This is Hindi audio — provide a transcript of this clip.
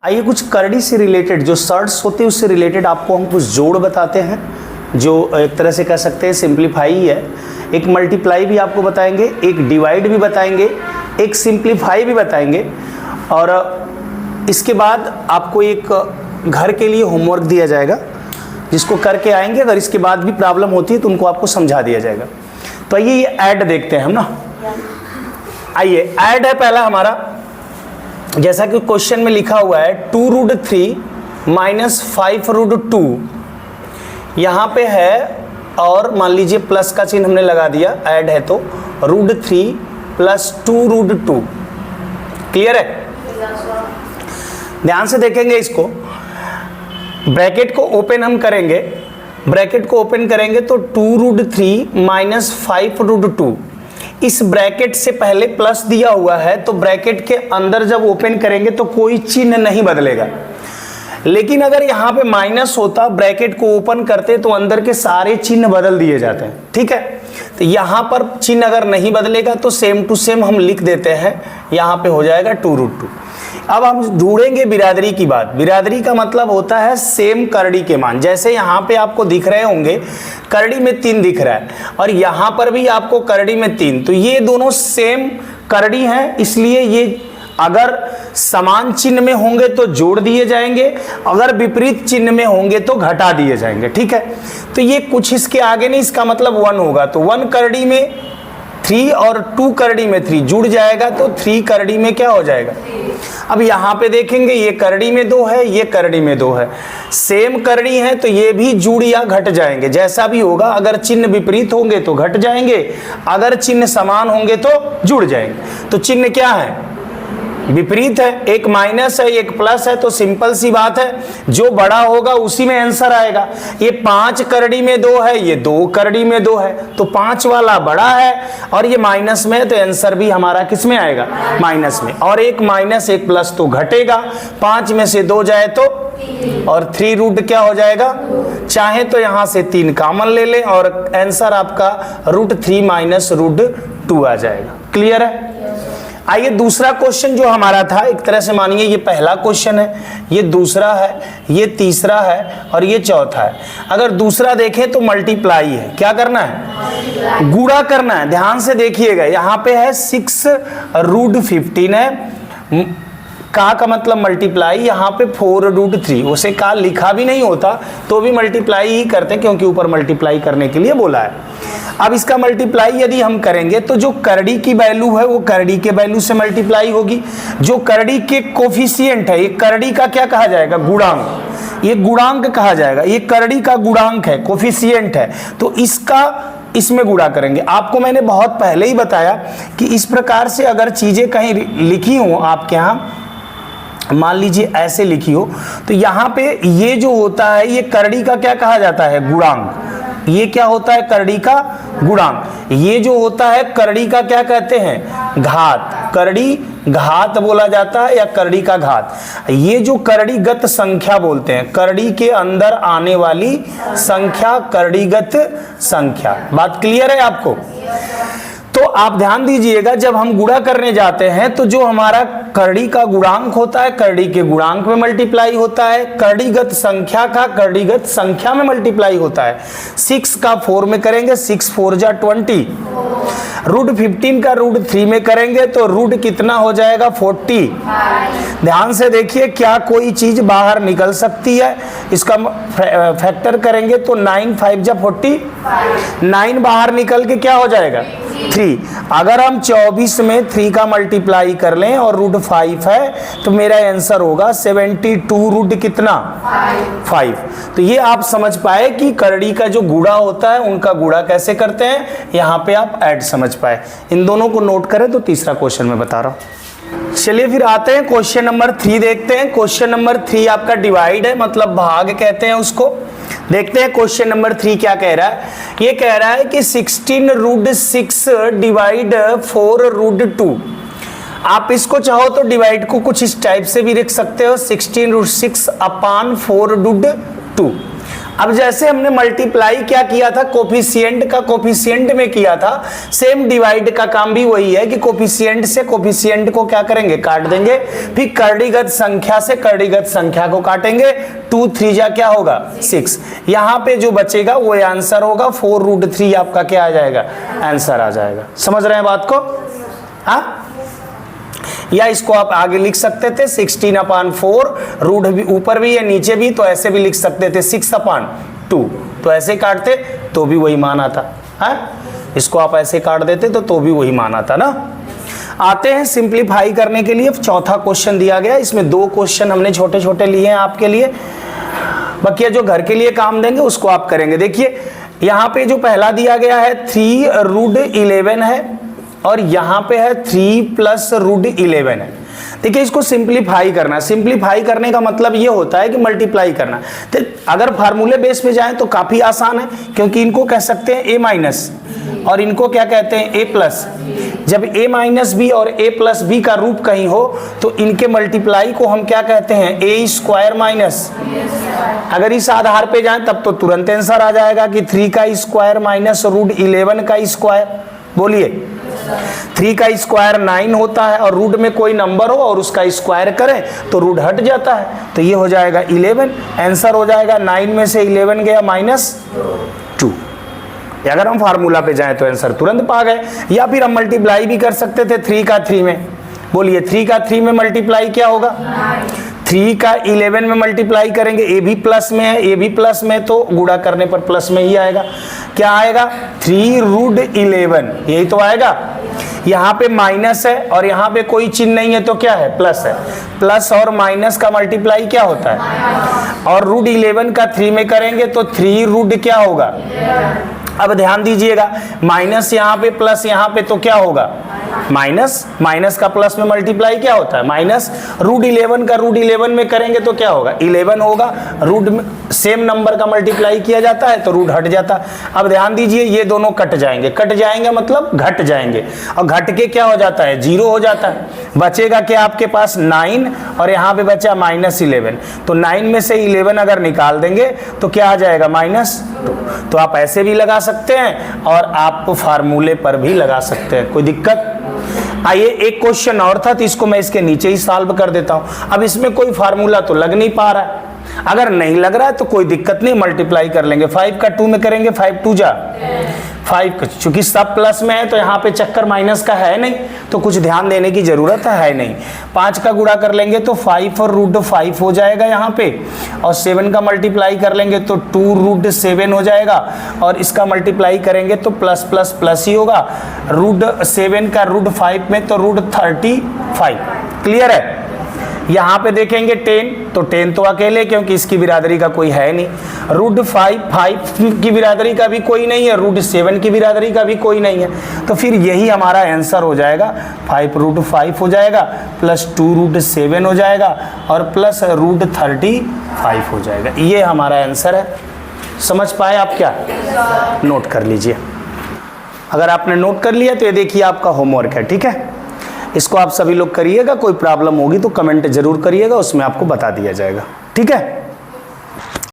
आइए कुछ करड़ी से रिलेटेड जो सर्ट्स होते हैं उससे रिलेटेड आपको हम कुछ जोड़ बताते हैं, जो एक तरह से कह सकते हैं सिंप्लीफाई ही है। एक मल्टीप्लाई भी आपको बताएंगे, एक डिवाइड भी बताएंगे, एक सिंप्लीफाई भी बताएंगे। और इसके बाद आपको एक घर के लिए होमवर्क दिया जाएगा जिसको करके आएंगे। अगर इसके बाद भी प्रॉब्लम होती है तो उनको आपको समझा दिया जाएगा। तो आइए ये ऐड देखते हैं हम ना। आइए ऐड है पहला हमारा, जैसा कि क्वेश्चन में लिखा हुआ है 2√3 माइनस 5√2 यहाँ पे है, और मान लीजिए प्लस का चिन्ह हमने लगा दिया, ऐड है तो √3 प्लस 2√2। क्लियर है? ध्यान से देखेंगे इसको। ब्रैकेट को ओपन हम करेंगे, ब्रैकेट को ओपन करेंगे तो 2√3 माइनस 5√2, इस ब्रैकेट से पहले प्लस दिया हुआ है तो ब्रैकेट के अंदर जब ओपन करेंगे तो कोई चिन्ह नहीं बदलेगा। लेकिन अगर यहाँ पे माइनस होता, ब्रैकेट को ओपन करते तो अंदर के सारे चिन्ह बदल दिए जाते हैं। ठीक है, तो यहाँ पर चिन्ह अगर नहीं बदलेगा तो सेम टू सेम हम लिख देते हैं, यहाँ पे हो जाएगा 2√2। अब हम ढूंढेंगे बिरादरी की बात। बिरादरी का मतलब होता है सेम करड़ी के मान। जैसे यहाँ पे आपको दिख रहे होंगे करड़ी में 3 दिख रहा है और यहाँ पर भी आपको करड़ी में 3, तो ये दोनों सेम करड़ी हैं, इसलिए ये अगर समान चिन्ह में होंगे तो जोड़ दिए जाएंगे, अगर विपरीत चिन्ह में होंगे तो घटा दिए जाएंगे। ठीक है, तो ये कुछ इसके आगे नहीं, इसका मतलब 1 होगा, तो 1 करड़ी में 3 और 2 करड़ी में 3 जुड़ जाएगा तो 3 करड़ी में क्या हो जाएगा। अब यहाँ पे देखेंगे ये करड़ी में 2 है, ये करड़ी में 2 है, सेम करड़ी है तो ये भी जुड़ या घट जाएंगे, जैसा भी होगा। अगर चिन्ह विपरीत होंगे तो घट जाएंगे, अगर चिन्ह समान होंगे तो जुड़ जाएंगे। तो चिन्ह क्या है? विपरीत है, एक माइनस है एक प्लस है, तो सिंपल सी बात है जो बड़ा होगा उसी में आंसर आएगा। ये 5 करड़ी में 2 है, ये 2 करड़ी में 2 है, तो 5 वाला बड़ा है और ये माइनस में है, तो आंसर भी हमारा किस में आएगा? माइनस में। और एक माइनस एक प्लस तो घटेगा, 5 में से 2 जाए तो, और 3 रूट क्या हो जाएगा? चाहे तो यहां से 3 कॉमन ले लें और आंसर आपका √3 माइनस √2 आ जाएगा। क्लियर है? आइए दूसरा क्वेश्चन जो हमारा था, एक तरह से मानिए ये पहला क्वेश्चन है, ये दूसरा है, ये तीसरा है और ये चौथा है। अगर दूसरा देखें तो मल्टीप्लाई है, क्या करना है? गुणा करना है। ध्यान से देखिएगा, यहाँ पे है 6√15 है, का मतलब मल्टीप्लाई, यहाँ पे 4√3, उसे का लिखा भी नहीं होता तो भी मल्टीप्लाई ही करते क्योंकि ऊपर मल्टीप्लाई करने के लिए बोला है। अब इसका मल्टीप्लाई यदि हम करेंगे तो जो करड़ी की वैल्यू है वो करड़ी के वैल्यू से मल्टीप्लाई होगी। जो करड़ी के कोफिशिएंट है, ये करड़ी का क्या कहा जाएगा? गुणांक। ये गुणांक कहा जाएगा, ये करड़ी का गुणांक है, कोफिशिएंट है, तो इसका इसमें गुणा करेंगे। आपको मैंने बहुत पहले ही बताया कि इस प्रकार से अगर चीजें कहीं लिखी हो आपके यहाँ, मान लीजिए ऐसे लिखी हो, तो यहाँ पे ये जो होता है ये करड़ी का क्या कहा जाता है? गुणांक। ये क्या होता है? करड़ी का गुणांक। ये जो होता है करड़ी का क्या कहते हैं? घात। करड़ी घात बोला जाता है या करड़ी का घात। ये जो करड़ीगत संख्या बोलते हैं, करड़ी के अंदर आने वाली संख्या करड़ीगत संख्या। बात क्लियर है आपको? तो आप ध्यान दीजिएगा, जब हम गुणा करने जाते हैं तो जो हमारा करड़ी का गुणांक होता है करड़ी के गुणांक में मल्टीप्लाई होता है, करड़ीगत संख्या का करड़ीगत संख्या में मल्टीप्लाई होता है। 6 का 4 में करेंगे, 6 4 जा 20, √15 का √3 में करेंगे तो रूट कितना हो जाएगा? 40। ध्यान से देखिए, क्या कोई चीज बाहर निकल सकती है? इसका फैक्टर करेंगे तो 9 5 जा 40, 9 बाहर निकल के क्या हो जाएगा? 3। अगर हम 24 में 3 का मल्टीप्लाई कर लें और √5 है तो मेरा आंसर होगा 72 रूट कितना? 5। तो ये आप समझ पाए कि करड़ी का जो गुणा होता है उनका गुणा कैसे करते हैं, यहाँ पे आप ऐड समझ पाए। इन दोनों को नोट करें तो तीसरा क्वेश्चन मैं बता रहा हूं। चलिए फिर आते हैं क्वेश्चन नंबर 3 देखते हैं। क्वेश्चन नंबर 3 आपका डिवाइड है, मतलब भाग कहते हैं उसको। देखते हैं क्वेश्चन नंबर 3 क्या कह रहा है। ये कह रहा है कि 16√6 डिवाइड 4√2। आप इसको चाहो तो डिवाइड को कुछ इस टाइप से भी लिख सकते हो, 16√6 अपॉन 4√2। अब जैसे हमने मल्टीप्लाई क्या किया था, कोफिशिएंट का कोफिशिएंट में किया था, सेम डिवाइड का काम भी वही है कि कोफिशिएंट से कोफिशिएंट को क्या करेंगे, काट देंगे, फिर कर्णीगत संख्या से कर्णीगत संख्या को काटेंगे, 2 3 जा क्या होगा 6, यहां पे जो बचेगा वो आंसर होगा, 4√3 आपका क्या आ जाएगा, आंसर आ जाएगा। समझ रहे हैं बात को? हाँ, या इसको आप आगे लिख सकते थे 16/4, रूट भी ऊपर भी है नीचे भी, तो ऐसे भी लिख सकते थे 6/2, तो ऐसे काटते तो भी वही मान आता है, इसको आप ऐसे काट देते तो भी वही मान आता ना। आते हैं सिंप्लीफाई करने के लिए, चौथा क्वेश्चन दिया गया, इसमें 2 क्वेश्चन हमने छोटे छोटे लिए हैं आपके लिए, बाकी जो घर के लिए काम देंगे उसको आप करेंगे। देखिए यहाँ पे जो पहला दिया गया है 3√11 है, और यहां पे है 3 + √11 है। देखिए इसको सिंप्लीफाई करना, सिंप्लीफाई करने का मतलब ये होता है कि मल्टीप्लाई करना। तो अगर फार्मूले बेस पे जाएं तो काफी आसान है, क्योंकि इनको कह सकते हैं A- और इनको क्या कहते हैं A+। जब A- और A+B का रूप कहीं हो तो इनके मल्टीप्लाई को हम क्या कहते हैं, A²-। अगर इस आधार पे जाएं तब तो तुरंत आंसर आ जाएगा कि 3 का स्क्वायर माइनस √11 का स्क्वायर। बोलिए 3 का स्क्वायर 9 होता है, और रूट में कोई नंबर हो और उसका स्क्वायर करें तो रूट हट जाता है, तो ये हो जाएगा 11, आंसर हो जाएगा 9 में से 11 गया -2। अगर हम फार्मूला पे जाएं तो आंसर तुरंत पा गए। या फिर हम मल्टीप्लाई भी कर सकते थे 3 का 3 में। बोलिए 3 का 3 में मल्टीप्लाई क्या होगा, 3 का 11 में मल्टीप्लाई करेंगे, ए भी प्लस में है, ए भी प्लस में तो गुणा करने पर प्लस में ही आएगा। क्या आएगा 3√11, यही तो आएगा। यहाँ पे माइनस है और यहाँ पे कोई चिन्ह नहीं है तो क्या है, प्लस है। प्लस और माइनस का मल्टीप्लाई क्या होता है, और √11 का 3 में करेंगे तो 3 क्या होगा। अब ध्यान दीजिएगा, माइनस यहाँ पे प्लस यहाँ पे तो क्या होगा, माइनस, माइनस का प्लस में मल्टीप्लाई क्या होता है, माइनस। √11 का √11 में करेंगे तो क्या होगा, 11 होगा। रूट में सेम नंबर का मल्टीप्लाई किया जाता है तो रूट हट जाता है। अब ध्यान दीजिए, ये दोनों कट जाएंगे, कट जाएंगे मतलब घट जाएंगे, और घट के क्या हो जाता है, 0 हो जाता है। बचेगा क्या आपके पास 9, और यहाँ पे बचा -11, तो 9 में से 11 अगर निकाल देंगे तो क्या आ जाएगा, -2। तो आप ऐसे भी लगा सकते हैं और आप फार्मूले पर भी लगा सकते हैं, कोई दिक्कत। आइए एक क्वेश्चन और था तो इसको मैं इसके नीचे ही सॉल्व कर देता हूं। अब इसमें कोई फार्मूला तो लग नहीं पा रहा है, अगर नहीं लग रहा है तो कोई दिक्कत नहीं, मल्टीप्लाई कर लेंगे। 5 का 2 में करेंगे, 5 2 जा 5, चूंकि सब प्लस में है तो यहाँ पे चक्कर माइनस का है नहीं, तो कुछ ध्यान देने की जरूरत है नहीं। 5 का गुणा कर लेंगे तो 5 और √5 हो जाएगा यहाँ पे, और 7 का मल्टीप्लाई कर लेंगे तो 2√7 हो जाएगा, और इसका मल्टीप्लाई करेंगे तो प्लस प्लस प्लस ही होगा। √7 का √5 में तो √35। क्लियर है? यहाँ पे देखेंगे 10, तो 10 तो अकेले, क्योंकि इसकी बिरादरी का कोई है नहीं। √5 की बिरादरी का भी कोई नहीं है, √7 की बिरादरी का भी कोई नहीं है, तो फिर यही हमारा आंसर हो जाएगा। 5√5 हो जाएगा, प्लस 2√7 हो जाएगा, और प्लस √35 हो जाएगा। ये हमारा आंसर है। समझ पाए आप क्या? नोट कर लीजिए। अगर आपने नोट कर लिया तो ये देखिए आपका होमवर्क है, ठीक है। इसको आप सभी लोग करिएगा, कोई प्रॉब्लम होगी तो कमेंट जरूर करिएगा, उसमें आपको बता दिया जाएगा, ठीक है।